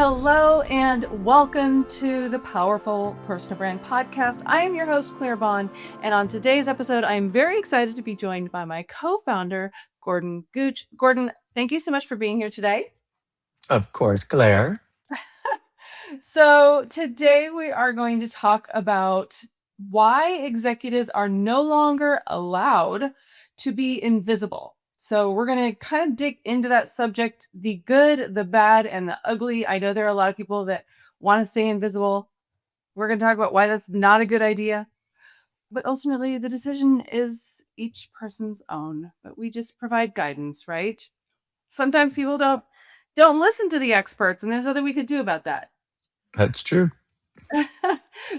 Hello and welcome to the Powerful Personal Brand Podcast. I am your host, Claire Bahn, and on today's episode, I am very excited to be joined by my co-founder, Gordon Gooch. Gordon, thank you so much for being here today. Of course, Claire. So today we are going to talk about why executives are no longer allowed to be invisible. So we're going to kind of dig into that subject, the good, the bad, and the ugly. I know there are a lot of people that want to stay invisible. We're going to talk about why that's not a good idea. But ultimately, the decision is each person's own. But we just provide guidance, right? Sometimes people don't listen to the experts, and there's nothing we could do about that. That's true.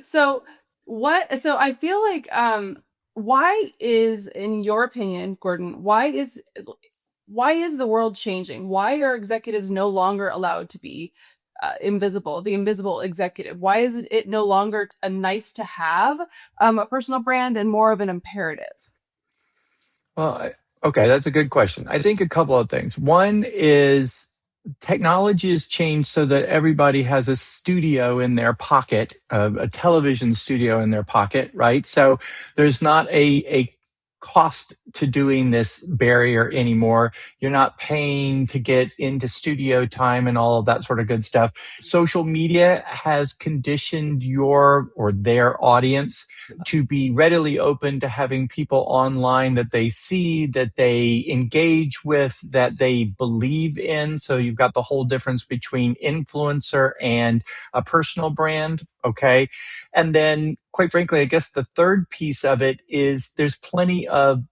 So I feel like why is, in your opinion, Gordon, why is the world changing? Why are executives no longer allowed to be invisible, the invisible executive? Why is it no longer a nice to have, a personal brand, and more of an imperative? Well, okay, that's a good question. I think a couple of things. One is technology has changed so that everybody has a studio in their pocket, a television studio in their pocket, right? So there's not a cost to doing this barrier anymore. You're not paying to get into studio time and all of that sort of good stuff. Social media has conditioned your or their audience to be readily open to having people online that they see, that they engage with, that they believe in. So you've got the whole difference between influencer and a personal brand. Okay. And then, quite frankly, I guess the third piece of it is there's plenty of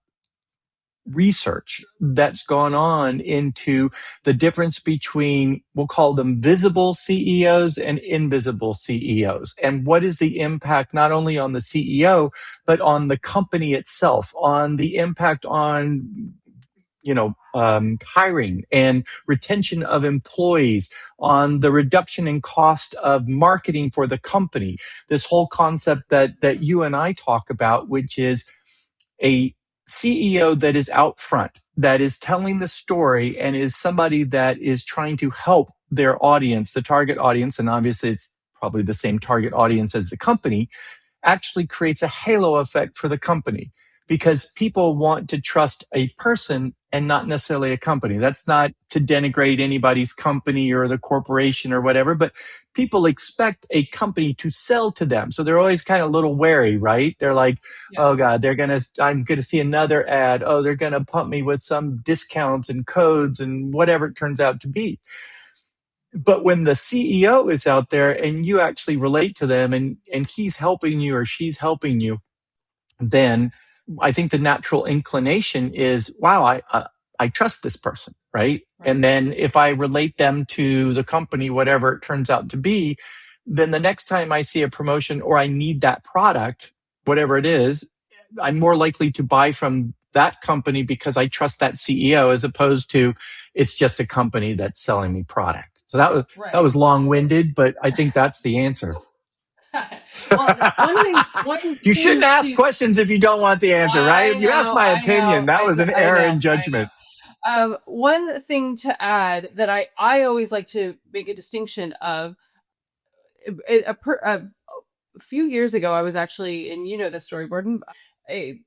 research that's gone on into the difference between, we'll call them visible CEOs and invisible CEOs. And what is the impact not only on the CEO, but on the company itself, on the impact on hiring and retention of employees, on the reduction in cost of marketing for the company. This whole concept that you and I talk about, which is a CEO that is out front, that is telling the story and is somebody that is trying to help their audience, the target audience, and obviously it's probably the same target audience as the company, actually creates a halo effect for the company because people want to trust a person and not necessarily a company. That's not to denigrate anybody's company or the corporation or whatever, but people expect a company to sell to them. So they're always kind of a little wary, right? They're like, oh God, I'm going to see another ad. Oh, they're going to pump me with some discounts and codes and whatever it turns out to be. But when the CEO is out there and you actually relate to them and he's helping you or she's helping you, then I think the natural inclination is, wow, I trust this person, right? And then if I relate them to the company, whatever it turns out to be, then the next time I see a promotion or I need that product, whatever it is, I'm more likely to buy from that company because I trust that CEO as opposed to it's just a company that's selling me product. So that was long-winded, but I think that's the answer. You shouldn't ask questions if you don't want the answer, right? You asked my opinion. That was an error in judgment. One thing to add that I always like to make a distinction of, a few years ago, I was actually, and you know the story, Gordon, a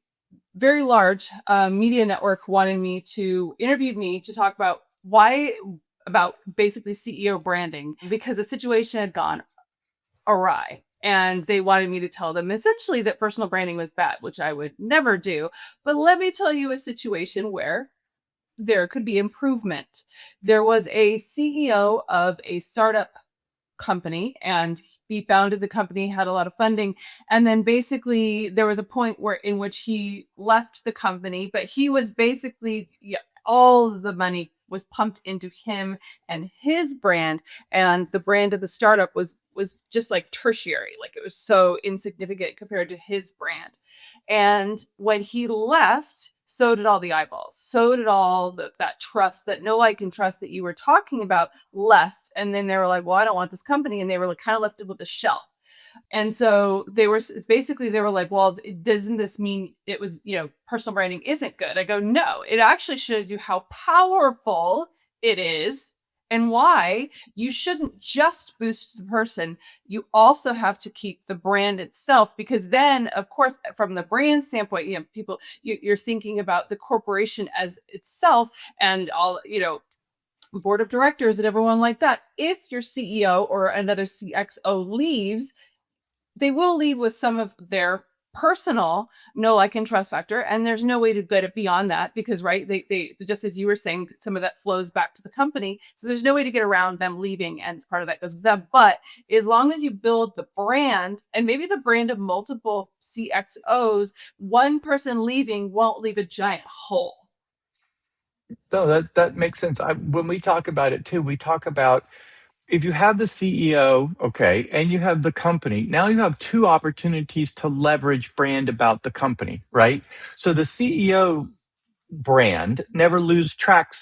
very large media network wanted me to interview me to talk about basically CEO branding because the situation had gone awry. And they wanted me to tell them essentially that personal branding was bad, which I would never do. But let me tell you a situation where there could be improvement. There was a CEO of a startup company and he founded the company, had a lot of funding, and then basically there was a point in which he left the company, but he was basically, all the money was pumped into him and his brand, and the brand of the startup was just like tertiary, like it was so insignificant compared to his brand. And when he left, so did all the eyeballs. So did all that trust that no, I can trust that you were talking about left. And then they were like, well, I don't want this company. And they were like, kind of left it with a shell. And so they were like, well, doesn't this mean it was, personal branding isn't good? I go, no, it actually shows you how powerful it is and why you shouldn't just boost the person. You also have to keep the brand itself, because then, of course, from the brand standpoint, people, you're thinking about the corporation as itself, and all, board of directors and everyone like that. If your CEO or another CXO leaves, they will leave with some of their personal no like and trust factor, and there's no way to get it beyond that, because right, they just as you were saying, some of that flows back to the company, so there's no way to get around them leaving, and part of that goes with them. But as long as you build the brand, and maybe the brand of multiple CXOs, one person leaving won't leave a giant hole. No, that makes sense. When we talk about it too, we talk about if you have the CEO, okay, and you have the company, now you have two opportunities to leverage brand about the company, right? So the CEO brand never lose track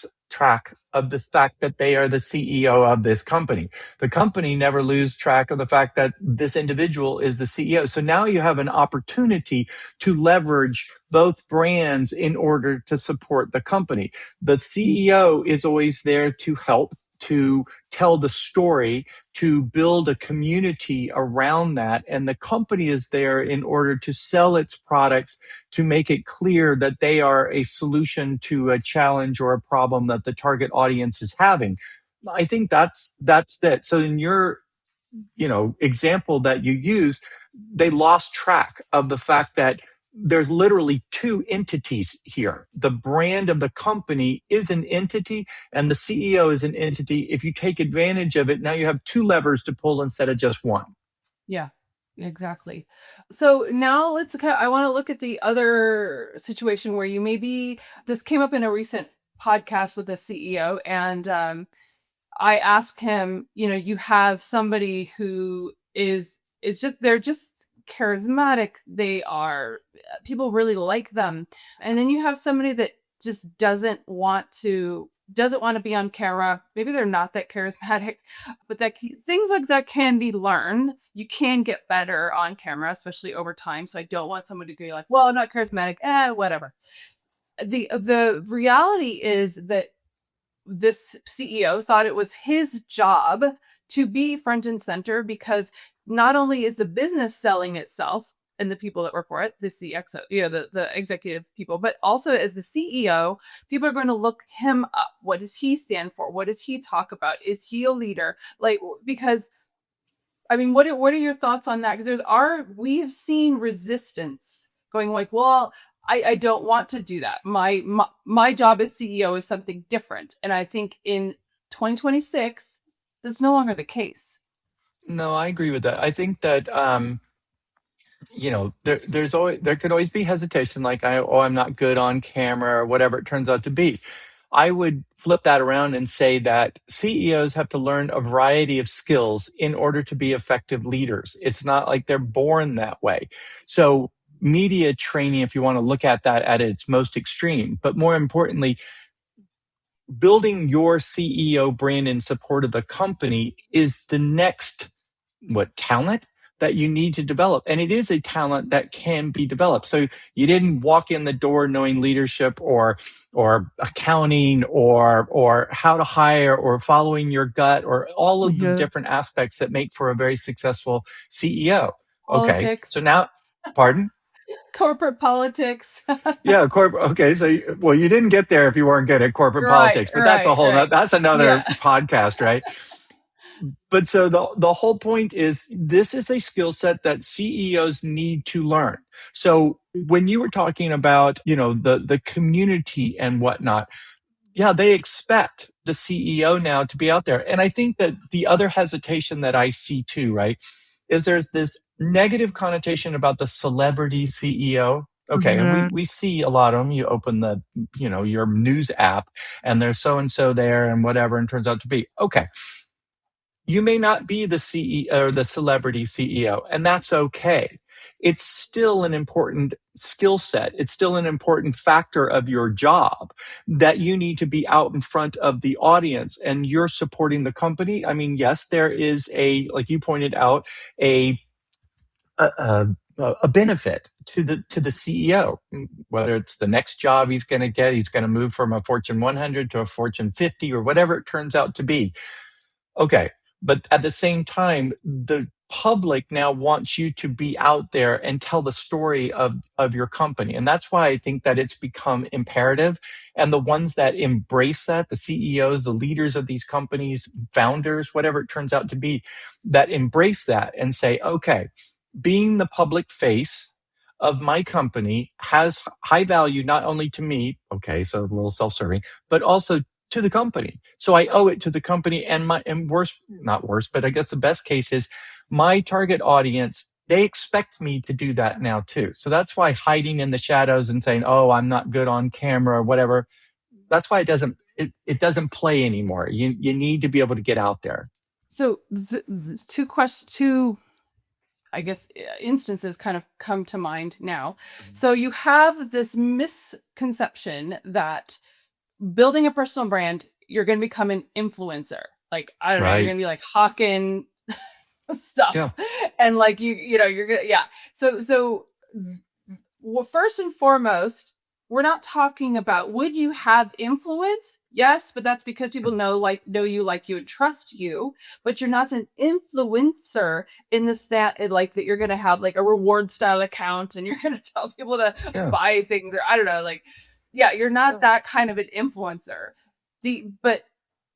of the fact that they are the CEO of this company. The company never lose track of the fact that this individual is the CEO. So now you have an opportunity to leverage both brands in order to support the company. The CEO is always there to help, to tell the story, to build a community around that. And the company is there in order to sell its products, to make it clear that they are a solution to a challenge or a problem that the target audience is having. I think that's it. So in your example that you use, they lost track of the fact that there's literally two entities here. The brand of the company is an entity, and the CEO is an entity. If you take advantage of it, now you have two levers to pull instead of just one. Yeah, exactly. So now I want to look at the other situation where you maybe, this came up in a recent podcast with the CEO, and I asked him, you have somebody who is just, they're just charismatic. They are, people really like them. And then you have somebody that just doesn't want to be on camera. Maybe they're not that charismatic, but things like that can be learned. You can get better on camera, especially over time. So I don't want somebody to be like, well, I'm not charismatic, whatever. The reality is that this CEO thought it was his job to be front and center, because not only is the business selling itself and the people that work for it, the CXO, the executive people, but also as the CEO, people are going to look him up. What does he stand for? What does he talk about? Is he a leader? Like, because I mean, what are your thoughts on that? Because we have seen resistance going like, well, I don't want to do that. My job as CEO is something different. And I think in 2026, that's no longer the case. No, I agree with that. I think that there could always be hesitation, like I'm not good on camera or whatever it turns out to be. I would flip that around and say that CEOs have to learn a variety of skills in order to be effective leaders. It's not like they're born that way. So media training, if you want to look at that at its most extreme, but more importantly, building your CEO brand in support of the company is the next talent that you need to develop. And it is a talent that can be developed. So you didn't walk in the door knowing leadership or accounting or how to hire or following your gut or all of the Yeah. different aspects that make for a very successful CEO. Okay. So Politics, now, pardon? corporate politics. Yeah, okay, so well, you didn't get there if you weren't good at corporate Right, politics, but right, right. that's another Yeah. podcast, right? But so the whole point is this is a skill set that CEOs need to learn. So when you were talking about, the community and whatnot, yeah, they expect the CEO now to be out there. And I think that the other hesitation that I see too, right, is there's this negative connotation about the celebrity CEO. Okay, and Mhm. we see a lot of them. You open your news app and there's so and so there and whatever, and turns out to be okay. You may not be the CEO or the celebrity CEO, and that's okay. It's still an important skill set. It's still an important factor of your job that you need to be out in front of the audience and you're supporting the company. I mean, yes, there is like you pointed out, a a benefit to the CEO, whether it's the next job he's going to get, he's going to move from a Fortune 100 to a Fortune 50 or whatever it turns out to be. Okay. But at the same time, the public now wants you to be out there and tell the story of your company. And that's why I think that it's become imperative. And the ones that embrace that, the CEOs, the leaders of these companies, founders, whatever it turns out to be, that embrace that and say, okay, being the public face of my company has high value not only to me, okay, so a little self-serving, but also to the company. So I owe it to the company, and worse, not worse, but I guess the best case is my target audience, they expect me to do that now too. So that's why hiding in the shadows and saying, "Oh, I'm not good on camera," or whatever, that's why it doesn't play anymore. You need to be able to get out there. So two, I guess, instances kind of come to mind now. So you have this misconception that building a personal brand, you're going to become an influencer. Like, I don't know, you're Right. going to be like hawking Yeah. stuff, and like you're gonna, yeah. So well, first and foremost, we're not talking about would you have influence? Yes, but that's because people know you, like you, and trust you. But you're not an influencer in the stat like that. You're gonna have like a reward style account, and you're gonna tell people to Yeah. buy things, or I don't know, like, yeah, you're not that kind of an influencer. But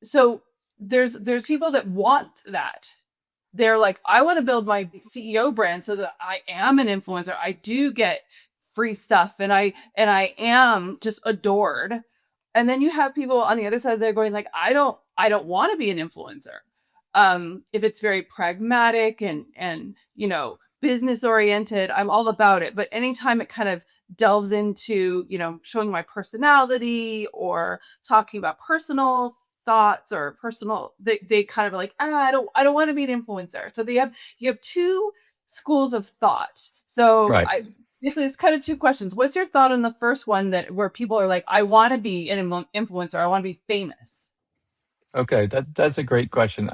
so there's people that want that. They're like, I want to build my CEO brand so that I am an influencer. I do get free stuff, and I am just adored. And then you have people on the other side, they're going like, I don't want to be an influencer. If it's very pragmatic and business oriented, I'm all about it. But anytime it kind of delves into, showing my personality or talking about personal thoughts or personal, they kind of are like, I don't want to be an influencer. So you have two schools of thought. So Right. I basically, it's kind of two questions. What's your thought on the first one, that where people are like, I want to be an influencer, I want to be famous? Okay, that's a great question.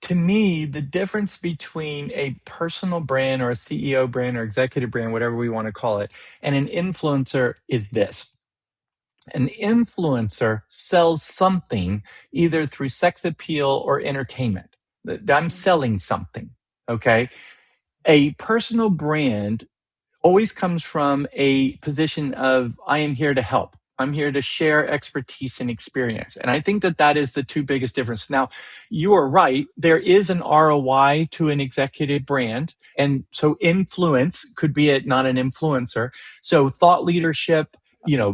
To me, the difference between a personal brand or a CEO brand or executive brand, whatever we want to call it, and an influencer is this. An influencer sells something either through sex appeal or entertainment. I'm selling something. Okay. A personal brand always comes from a position of I am here to help. I'm here to share expertise and experience. And I think that that is the two biggest difference. Now, you are right. There is an ROI to an executive brand. And so influence could be it, not an influencer. So thought leadership,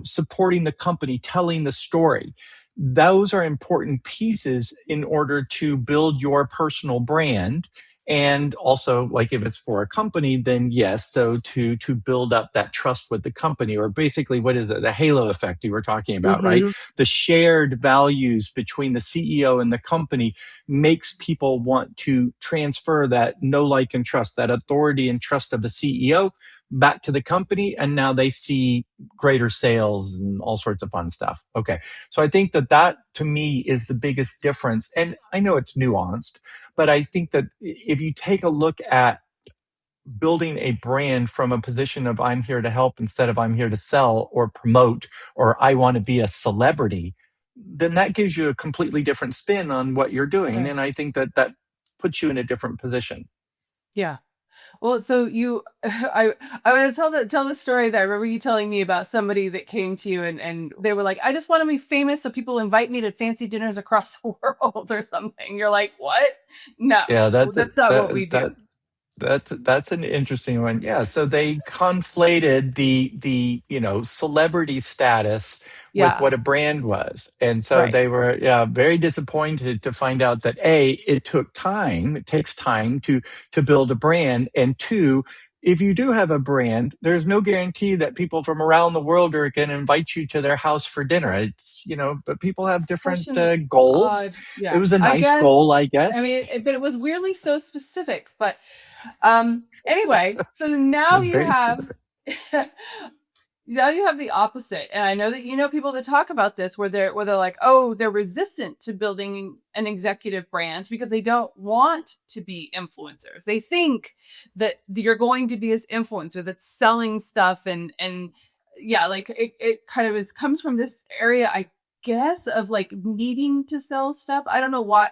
supporting the company, telling the story. Those are important pieces in order to build your personal brand. And also, like, if it's for a company, then yes, so to build up that trust with the company, or basically, what is it, the halo effect you were talking about, right? Mm-hmm. The shared values between the CEO and the company makes people want to transfer that know, like, and trust, that authority and trust of the CEO back to the company, and now they see greater sales and all sorts of fun stuff. Okay, so I think that that to me is the biggest difference, and I know it's nuanced, but I think that if you take a look at building a brand from a position of I'm here to help instead of I'm here to sell or promote or I want to be a celebrity, then that gives you a completely different spin on what you're doing. Right. And I think that that puts you in a different position. Yeah. Well, so I want to tell the story that I remember you telling me about somebody that came to you, and they were like, I just want to be famous so people invite me to fancy dinners across the world or something. You're like, what? No, Yeah, that's not what we do. that's an interesting one. Yeah, so they conflated the celebrity status with Yeah. what a brand was, and so Right. they were, yeah, very disappointed to find out that A, it took time. It takes time to build a brand, and two, if you do have a brand, there's no guarantee that people from around the world are going to invite you to their house for dinner. It's, but people have Such different an goals. odd, It yeah, was a I nice guess. goal, I I guess. mean, but it was weirdly so specific. But anyway, so now you Very have specific. Now you have the opposite. And I know that you know people that talk about this where they're like, oh, they're resistant to building an executive brand because they don't want to be influencers. They think that you're going to be this influencer that's selling stuff and yeah, like it kind of is comes from this area, I guess, of like needing to sell stuff. I don't know why.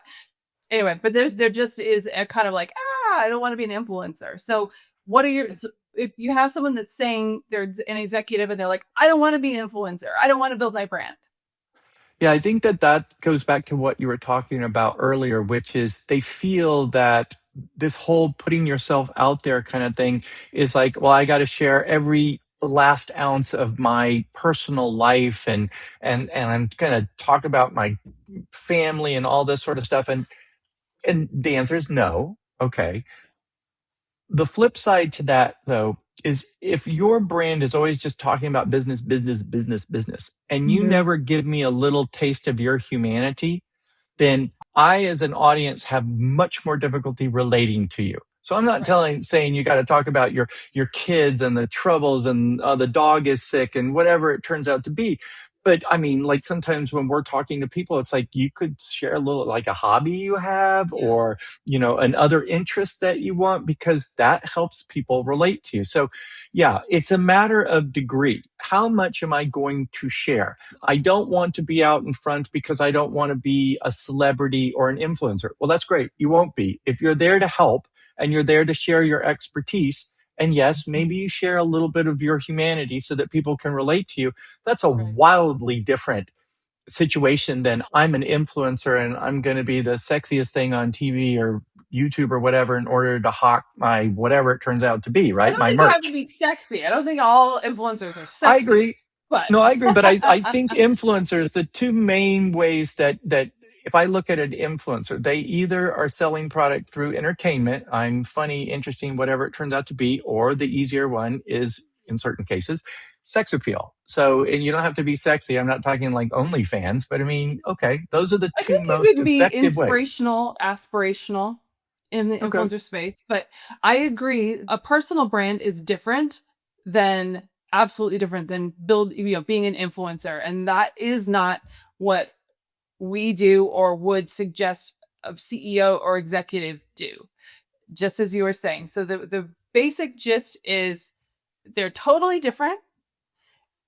Anyway, but there just is a kind of like, I don't want to be an influencer. So what are your so if you have someone that's saying they're an executive and they're like, I don't want to be an influencer. I don't want to build my brand. Yeah, I think that that goes back to what you were talking about earlier, which is they feel that this whole putting yourself out there kind of thing is like, well, I got to share every last ounce of my personal life and I'm going to talk about my family and all this sort of stuff and the answer is no. Okay. The flip side to that, though, is if your brand is always just talking about business, business, business, business, and you Mhm. never give me a little taste of your humanity, then I, as an audience, have much more difficulty relating to you. So I'm not Right. saying you got to talk about your kids and the troubles and the dog is sick and whatever it turns out to be. But I mean, like sometimes when we're talking to people, it's like you could share a little, like a hobby you have, Yeah. or another interest that you want, because that helps people relate to you. So, yeah, it's a matter of degree. How much am I going to share? I don't want to be out in front because I don't want to be a celebrity or an influencer. Well, that's great. You won't be. If you're there to help and you're there to share your expertise, and yes, maybe you share a little bit of your humanity so that people can relate to you, that's a Right. wildly different situation than I'm an influencer and I'm going to be the sexiest thing on TV or YouTube or whatever in order to hawk my whatever it turns out to be, I right? don't My think you have to merch. be sexy. I don't think all influencers are I sexy, agree. but No, I agree, but I think influencers, the two main ways that if I look at an influencer, they either are selling product through entertainment, I'm funny, interesting, whatever it turns out to be, or the easier one is in certain cases, sex appeal. So, and you don't have to be sexy. I'm not talking like OnlyFans, but I mean, okay, those are the I two think you most can be effective ways. inspirational, aspirational in the Okay. influencer space, but I agree, a personal brand is different than absolutely different than being an influencer, and that is not what we do or would suggest a CEO or executive do, just as you were saying. So the basic gist is they're totally different,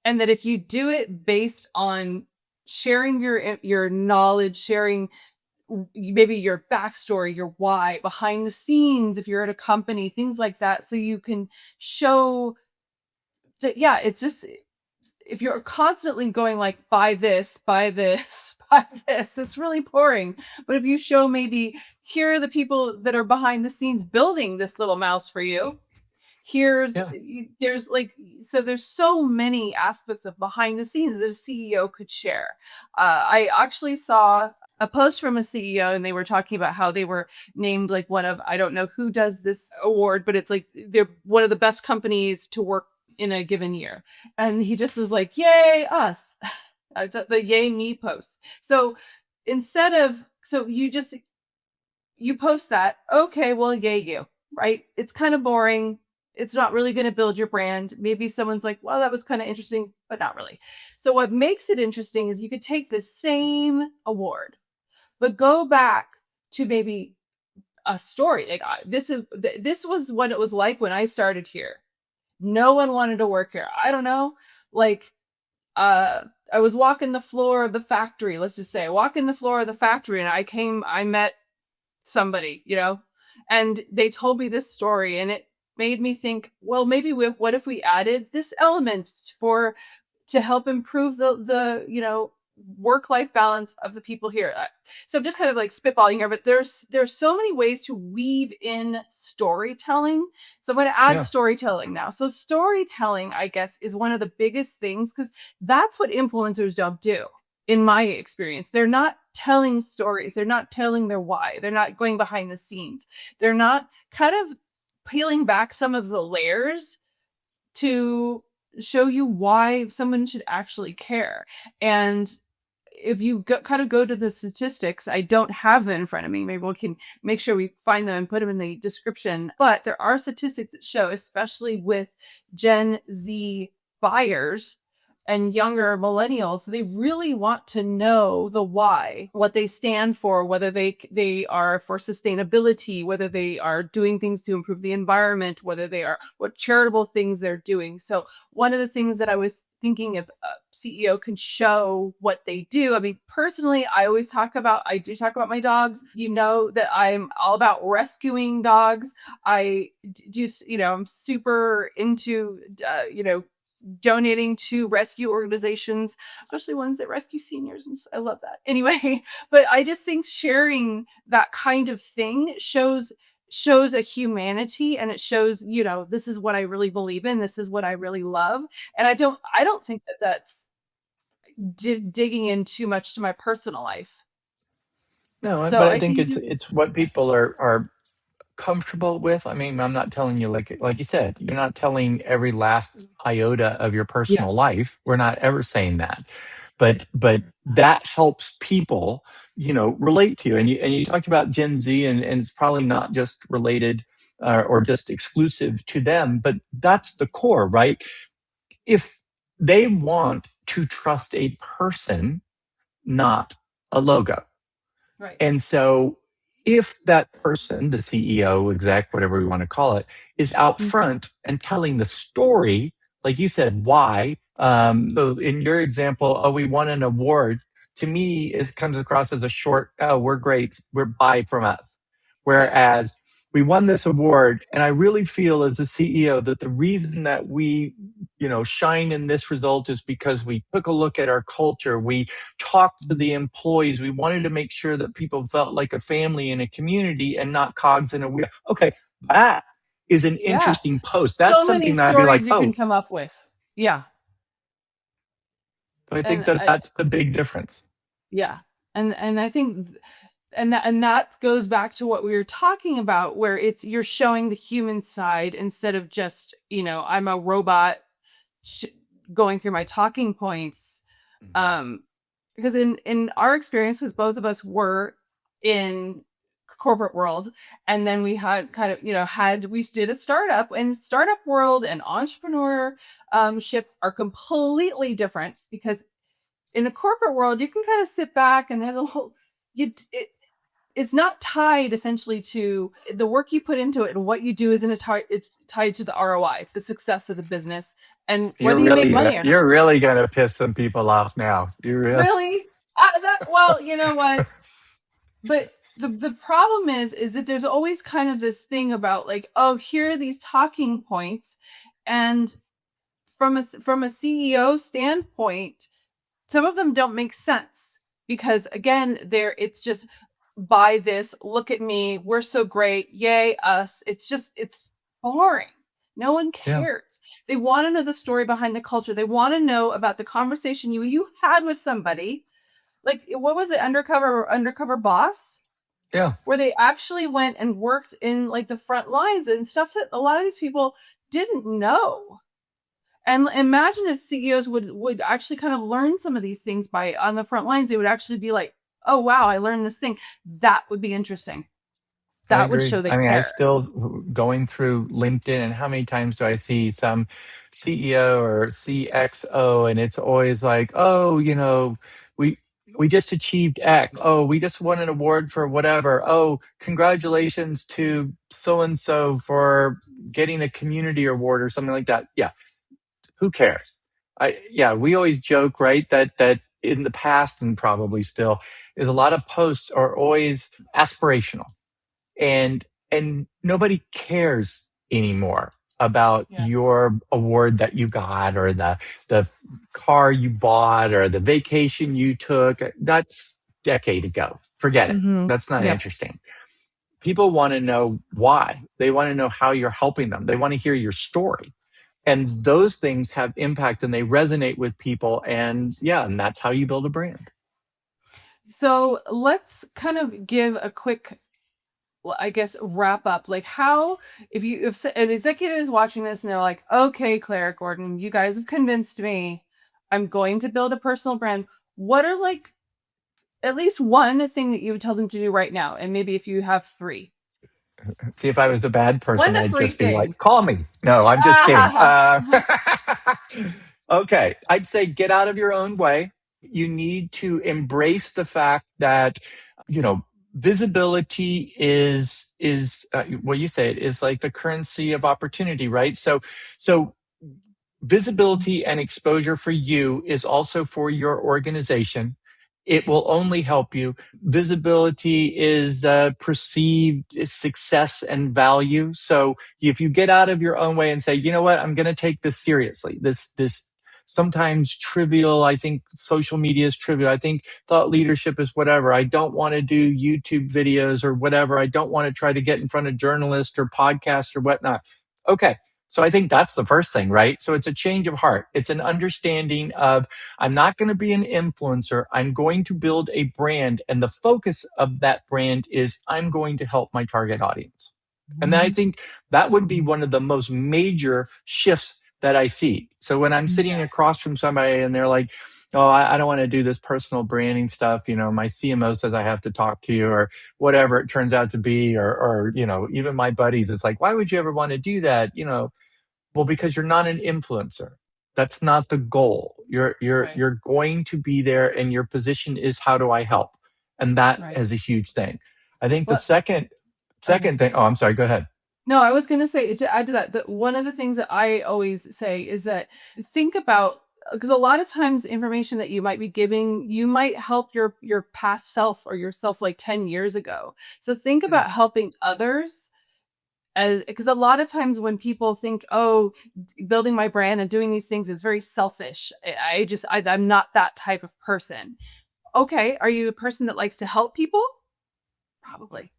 and that if you do it based on sharing your knowledge, sharing maybe your backstory, your why, behind the scenes, if you're at a company, things like that. So you can show that, yeah, it's just if you're constantly going like, buy this, buy this, it's really boring. But if you show maybe here are the people that are behind the scenes building this little mouse for you, Yeah. there's like so there's so many aspects of behind the scenes that a CEO could share. I actually saw a post from a CEO and they were talking about how they were named like one of, I don't know who does this award, but it's like they're one of the best companies to work in a given year. And he just was like, yay, us. The yay me post. So instead of, so you post that, okay, well, yay you, right? It's kind of boring. It's not really going to build your brand. Maybe someone's like, well, that was kind of interesting, but not really. So what makes it interesting is you could take the same award, but go back to maybe a story. Like this was what it was like when I started here. No one wanted to work here. I don't know. Like uh I was walking the floor of the factory. Let's just say, walking the floor of the factory, and I met somebody, and they told me this story, and it made me think, well, maybe what if we added this element for to help improve the work life balance of the people here. So I'm just kind of like spitballing here, but there's so many ways to weave in storytelling. So I'm going to add Yeah. storytelling now. So storytelling, I guess, is one of the biggest things because that's what influencers don't do. In my experience, they're not telling stories. They're not telling their why. They're not going behind the scenes. They're not kind of peeling back some of the layers to show you why someone should actually care. And if you kind of go to the statistics, I don't have them in front of me. Maybe we can make sure we find them and put them in the description. But there are statistics that show, especially with Gen Z buyers and younger millennials, they really want to know the why, what they stand for, whether they are for sustainability, whether they are doing things to improve the environment, whether they are what charitable things they're doing. So one of the things that I was thinking, if a CEO can show what they do. I mean, personally, I do talk about my dogs. You know that I'm all about rescuing dogs. I do, I'm super into, donating to rescue organizations, especially ones that rescue seniors. And I love that. Anyway, but I just think sharing that kind of thing shows a humanity, and it shows, this is what I really believe in, this is what I really love. And I don't think that that's digging in too much to my personal life. No, So but I I think think it's what people are comfortable with. I mean, I'm not telling you, like you said, you're not telling every last iota of your yeah, personal life. We're not ever saying that. But that helps people, relate to you. And you talked about Gen Z, and it's probably not just related or just exclusive to them, but that's the core, right? If they want to trust a person, not a logo. right. And so, if that person, the CEO, exec, whatever we want to call it, is out Mm, front and telling the story, like you said, why? So, in your example, oh, we won an award. To me, it comes across as a short, oh, we're great, we're buy from us. yeah, Whereas we won this award, and I really feel as the CEO that the reason that we, shine in this result is because we took a look at our culture. We talked to the employees. We wanted to make sure that people felt like a family and a community and not cogs in a wheel. Okay, that is an yeah. interesting post. That's So many something that I'd be like, stories you can oh, come up with. Yeah. but I think And that that's the big difference. yeah. And I think and that goes back to what we were talking about, where it's you're showing the human side instead of just, I'm a robot sh- going through my talking points. Mhm. um because in our experiences, both of us were in corporate world, and then we had kind of, we did a startup, and startup world and entrepreneur ship are completely different, because in a corporate world you can kind of sit back and there's a whole you it, it's not tied essentially to the work you put into it, and what you do isn't it's tied to the ROI, the success of the business, and You're whether you make really money or not. you're really gonna piss some people off now. You really, Really? Well, you know what? But the problem is that there's always kind of this thing about, like, oh, here are these talking points, and from a CEO standpoint, some of them don't make sense, because again, it's just, buy this, look at me, we're so great, yay us. It's boring. No one yeah, cares. They want to know the story behind the culture. They want to know about the conversation you had with somebody. Like, what was it, undercover boss, yeah. where they actually went and worked in, like, the front lines and stuff that a lot of these people didn't know. And imagine if CEOs would actually kind of learn some of these things by on the front lines. They would actually be like, "Oh wow, I learned this thing." That would be interesting. I That would agree. show they I mean, I care. still going through LinkedIn, and how many times do I see some CEO or CXO, and it's always like, oh, we we just achieved X. Oh, we just won an award for whatever. Oh, congratulations to so and so for getting a community award or something like that. Yeah, who cares? Yeah, we always joke, right, that in the past, and probably still is, a lot of posts are always aspirational, and nobody cares anymore about Yeah. your award that you got, or the car you bought, or the vacation you took. That's decade ago. Forget it. Mhm. That's not Yep. interesting. People want to know why. They want to know how you're helping them. They want to hear your story. And those things have impact, and they resonate with people. And yeah, and that's how you build a brand. So let's kind of give a quick, well, I guess, wrap up. Like, how, if an executive is watching this and they're like, "Okay, Claire, Gordon, you guys have convinced me. I'm going to build a personal brand." What are, like, at least one thing that you would tell them to do right now? And maybe if you have three. See, if I was a bad One person, to I'd three just be like, things. call me. No, I'm just kidding. Ah, Okay, I'd say get out of your own way. You need to embrace the fact that, you know, visibility is well, you say it is like the currency of opportunity, right? So visibility and exposure for you is also for your organization. It will only help you. Visibility is perceived success and value. So if you get out of your own way and say, you know what, I'm going to take this seriously. This sometimes trivial. I think social media is trivial. I think thought leadership is whatever. I don't want to do YouTube videos or whatever. I don't want to try to get in front of journalists or podcasts or whatnot. Okay, so I think that's the first thing, right? So it's a change of heart. It's an understanding of I'm not going to be an influencer. I'm going to build a brand. And the focus of that brand is I'm going to help my target audience. And then I think that would be one of the most major shifts that I see. So when I'm sitting across from somebody and they're like, oh, I don't want to do this personal branding stuff. You know, my CMO says I have to talk to you or whatever it turns out to be, or, you know, even my buddies, it's like, why would you ever want to do that? You know, well, because you're not an influencer. That's not the goal. Right. You're going to be there and your position is how do I help? And that Right. is a huge thing. I think the Well, second thing, oh, I'm sorry, go ahead. no, I was going to say to add to that, that one of the things that I always say is that think about, because a lot of times information that you might be giving, you might help your past self or yourself like 10 years ago. So think Mm. about helping others, as because a lot of times when people think, oh, building my brand and doing these things is very selfish. I'm not that type of person. Okay, are you a person that likes to help people? Probably.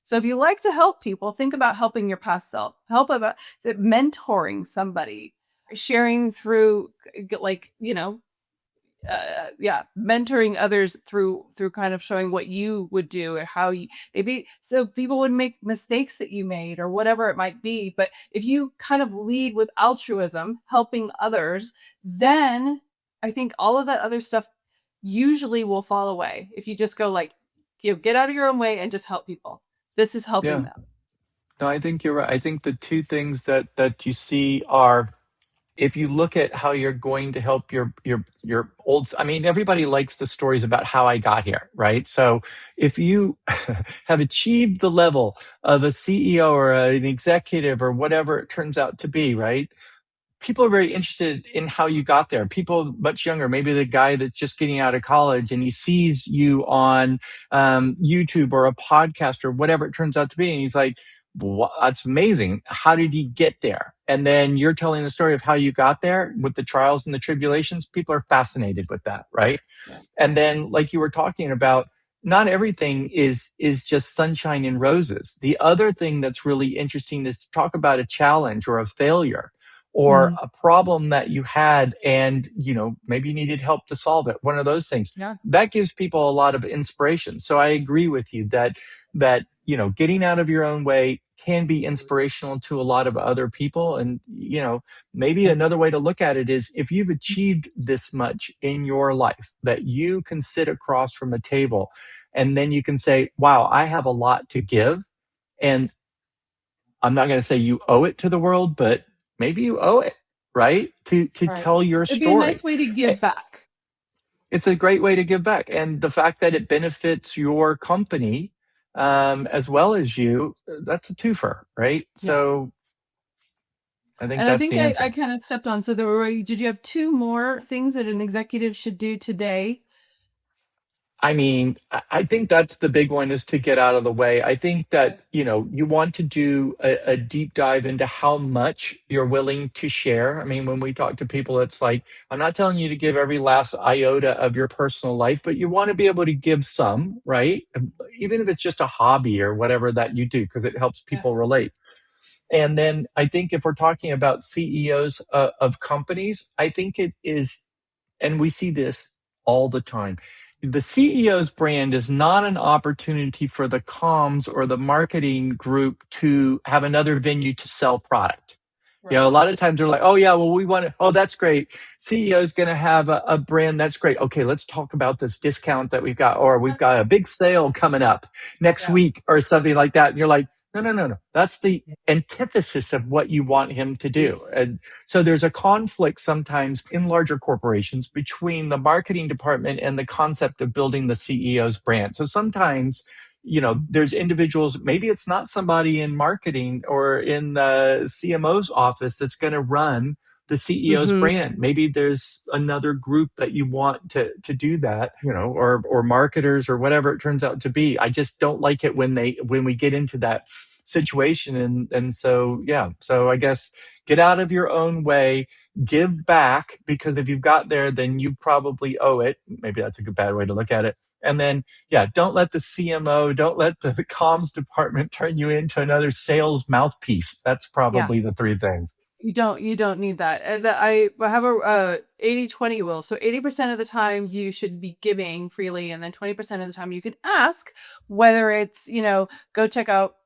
So if you like to help people, think about helping your past self. Help about mentoring somebody, sharing through like, yeah, mentoring others through kind of showing what you would do or how you maybe so people would make mistakes that you made or whatever it might be. But if you kind of lead with altruism, helping others, then I think all of that other stuff usually will fall away if you just go like, get out of your own way and just help people. This is helping Yeah. them. No, I think you're right. I think the two things that you see are if you look at how you're going to help your old, I mean, everybody likes the stories about how I got here, right? So if you have achieved the level of a CEO or an executive or whatever it turns out to be, right? People are very interested in how you got there. People much younger, maybe the guy that's just getting out of college and he sees you on YouTube or a podcast or whatever it turns out to be. And he's like, that's amazing. How did he get there? And then you're telling the story of how you got there with the trials and the tribulations. People are fascinated with that, right? Yeah. And then, like you were talking about, not everything is just sunshine and roses. The other thing that's really interesting is to talk about a challenge or a failure or Mhm. a problem that you had and you know maybe you needed help to solve it, one of those things Yeah. that gives people a lot of inspiration. So I agree with you that you know getting out of your own way can be inspirational to a lot of other people. And you know maybe another way to look at it is if you've achieved this much in your life that you can sit across from a table and then you can say, wow, I have a lot to give. And I'm not going to say you owe it to the world, but maybe you owe it, right? To Right. tell your It'd be a story. nice way to Eh, give back. It's a great way to give back. And the fact that it benefits your company as well as you, that's a twofer, right? Yeah. So I think And I that's think the I answer. kind of stepped on. So there were, did you have two more things that an executive should do today? I mean, I think that's the big one is to get out of the way. I think Okay. that, you know, you want to do a deep dive into how much you're willing to share. I mean, when we talk to people, it's like, I'm not telling you to give every last iota of your personal life, but you want to be able to give some, right? Even if it's just a hobby or whatever that you do, because it helps Yeah. people relate. And then I think if we're talking about CEOs of companies, I think it is, and we see this all the time. The CEO's brand is not an opportunity for the comms or the marketing group to have another venue to sell product. A Right. lot of times they're like, oh, yeah, well, we want to, oh, that's great. CEO is going to have a brand. That's great. Okay, let's talk about this discount that we've got, or we've got a big sale coming up next Yeah. week or something like that. And you're like, no, no, no, no. That's the antithesis of what you want him to do. Yes. And so there's a conflict sometimes in larger corporations between the marketing department and the concept of building the CEO's brand. So sometimes there's individuals, maybe it's not somebody in marketing or in the CMO's office that's going to run the CEO's Mm-hmm. brand. Maybe there's another group that you want to do that, or marketers or whatever it turns out to be. I just don't like it when we get into that situation. And so, yeah, so I guess get out of your own way, give back, because if you've got there, then you probably owe it. Maybe that's a good bad way to look at it. And then, yeah, don't let the CMO, don't let the comms department turn you into another sales mouthpiece. That's Yeah. probably the three things. You don't need that. And I have a 80-20 rule. So 80% of the time you should be giving freely, and then 20% of the time you can ask, whether it's, go check out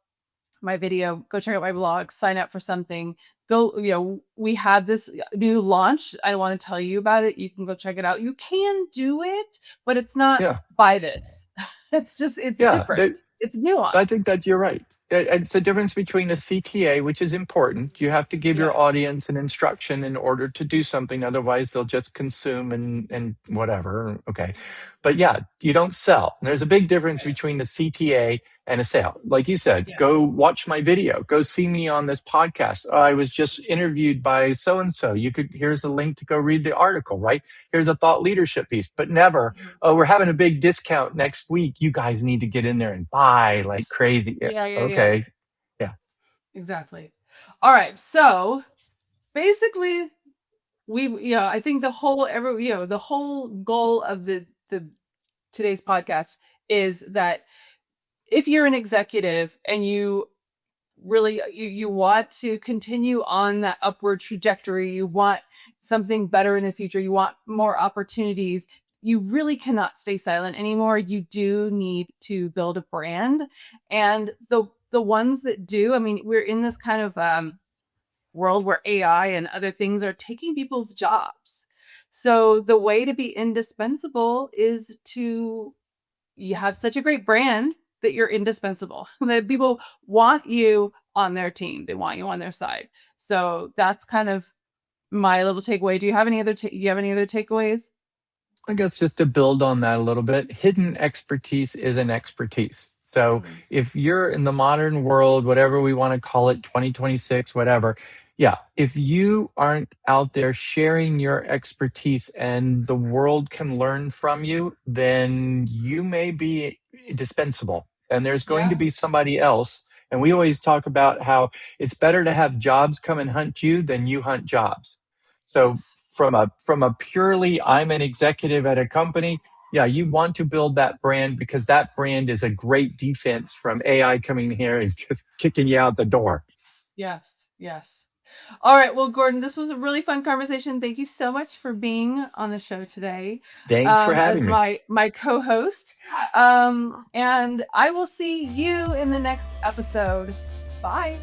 my video, go check out my blog, sign up for something. Go, we have this new launch. I want to tell you about it. You can go check it out. You can do it, but it's not Yeah. buy this. It's Yeah. different. It's I nuanced. think that you're right. It's a difference between a CTA, which is important. You have to give your Yeah. audience an instruction in order to do something. Otherwise, they'll just consume and whatever. Okay. But yeah, you don't sell. There's a big difference between a CTA and a sale. Like you said, Yeah. go watch my video. Go see me on this podcast. I was just interviewed by so and so. Here's a link to go read the article, right? Here's a thought leadership piece, but never, oh, we're having a big discount next week. You guys need to get in there and buy like crazy. Yeah, Yeah, yeah, yeah. okay. Yeah. Exactly. All right. So basically, I think the whole goal of the today's podcast is that if you're an executive and you really you want to continue on that upward trajectory, you want something better in the future, you want more opportunities, you really cannot stay silent anymore. You do need to build a brand. And the ones that do, I mean, we're in this kind of world where AI and other things are taking people's jobs. So the way to be indispensable is to you have such a great brand that you're indispensable. That people want you on their team. They want you on their side. So that's kind of my little takeaway. Do you have any other takeaways? I guess just to build on that a little bit, hidden expertise is an expertise. So Mhm. if you're in the modern world, whatever we want to call it, 2026, whatever, yeah, if you aren't out there sharing your expertise and the world can learn from you, then you may be dispensable. And there's going to Yeah. be somebody else. And we always talk about how it's better to have jobs come and hunt you than you hunt jobs. So Yes. from a purely I'm an executive at a company, yeah, you want to build that brand because that brand is a great defense from AI coming here and just kicking you out the door. Yes. Yes. All right. Well, Gordon, this was a really fun conversation. Thank you so much for being on the show today, Thanks for as having me. my co-host. And I will see you in the next episode. Bye.